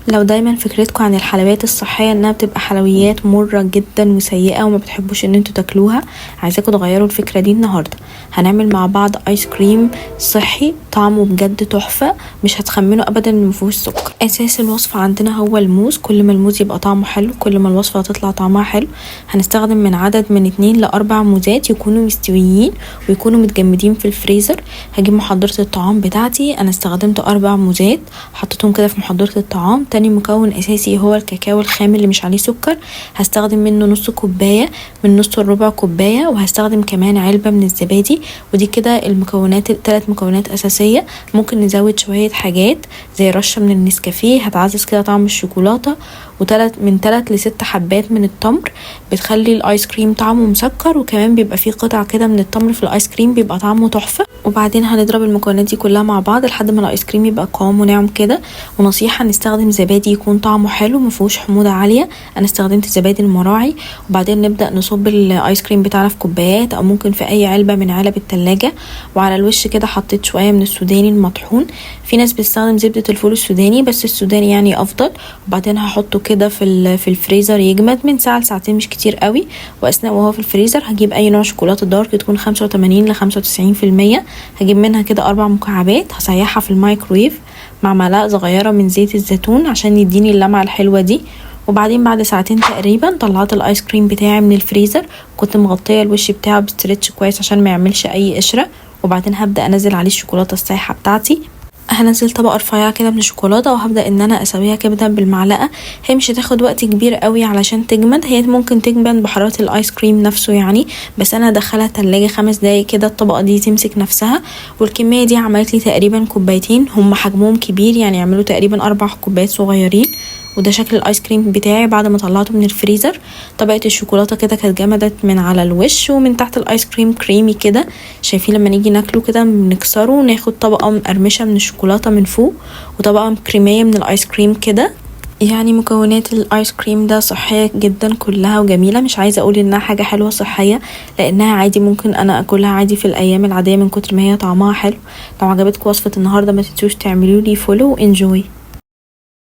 لو دايما فكرتكم عن الحلويات الصحية انها بتبقى حلويات مرة جدا وسيئة وما بتحبوش ان انتوا تاكلوها، عايزاكم تغيروا الفكرة دي النهاردة. هنعمل مع بعض ايس كريم صحي طعمه بجد تحفة، مش هتخمنوا ابدا انه مفيهوش سكر. اساس الوصفة عندنا هو الموز، كل ما الموز يبقى طعمه حلو كل ما الوصفة هتطلع طعمها حلو. هنستخدم من عدد من 2 ل4 موزات يكونوا مستويين ويكونوا متجمدين في الفريزر. هجيب محضرة الطعام بتاعتي، انا استخدمت 4 موزات حطيتهم كده في محضرة الطعام. تاني مكون اساسي هو الكاكاو الخام اللي مش عليه سكر، هستخدم منه نص كوباية من نص ل1/4 كوباية، وهستخدم كمان علبة من الزبادي. ودي كده المكونات، 3 مكونات اساسية. ممكن نزود شوية حاجات زي رشة من النسكافيه هتعزز كده طعم الشوكولاتة، من 3 ل6 حبات من التمر بتخلي الايس كريم طعمه مسكر، وكمان بيبقى فيه قطع كده من التمر في الايس كريم بيبقى طعمه تحفة. وبعدين هنضرب المكونات دي كلها مع بعض لحد ما الايس كريم يبقى قوامه ناعم كده. ونصيحة نستخدم زبادي يكون طعمه حلو مفيهوش حموضة عالية، انا استخدمت زبادي المراعي. وبعدين نبدأ نصب الايس كريم بتاعنا في كوبايات او ممكن في اي علبة من علب التلاجة. وعلى الوش كده حطيت شوية من السوداني المطحون، في ناس بتستخدم زبدة الفول السوداني بس السوداني يعني افضل. وبعدين هحطه كده في الفريزر يجمد من ساعة ل2 مش كتير قوي. واثناء وهو في الفريزر هجيب اي نوع شوكولاتة دارك تكون 85 ل 95%، هجيب منها كده 4 مكعبات هسيحها في الميكرويف مع معلقة صغيرة من زيت الزيتون عشان يديني اللمعة الحلوة دي. وبعدين بعد ساعتين تقريبا طلعت الايس كريم بتاعي من الفريزر، كنت مغطية الوش بتاعه بستريتش كويس عشان ما يعملش اي قشرة. وبعدين هبدأ انزل عليه الشوكولاتة السايحة بتاعتي، هنزل طبقه رفيعه كده من الشوكولاته وهبدا ان انا اسويها كده بالمعلقه. هي مش هتاخد وقت كبير قوي علشان تجمد، هي ممكن تجمد بحراره الايس كريم نفسه يعني، بس انا هدخلها تلاجة 5 دقايق كده الطبقه دي تمسك نفسها. والكميه دي عملت لي تقريبا كوبايتين، هم حجمهم كبير يعني يعملوا تقريبا 4 كوبايات صغيرين. وده شكل الايس كريم بتاعي بعد ما طلعته من الفريزر. طبقه الشوكولاته كده كانت جمدت من على الوش، ومن تحت الايس كريم كريمي كده. شايفين لما نيجي ناكله كده بنكسره وناخد طبقه مقرمشه من الشوكولاته من فوق وطبقه كريميه من الايس كريم كده. يعني مكونات الايس كريم ده صحيه جدا كلها وجميله، مش عايزه اقول انها حاجه حلوه صحيه لانها عادي ممكن انا اكلها عادي في الايام العاديه من كتر ما هي طعمها حلو. لو عجبتكم وصفه النهارده ما تنسوش تعملوا لي فولو وانجوي.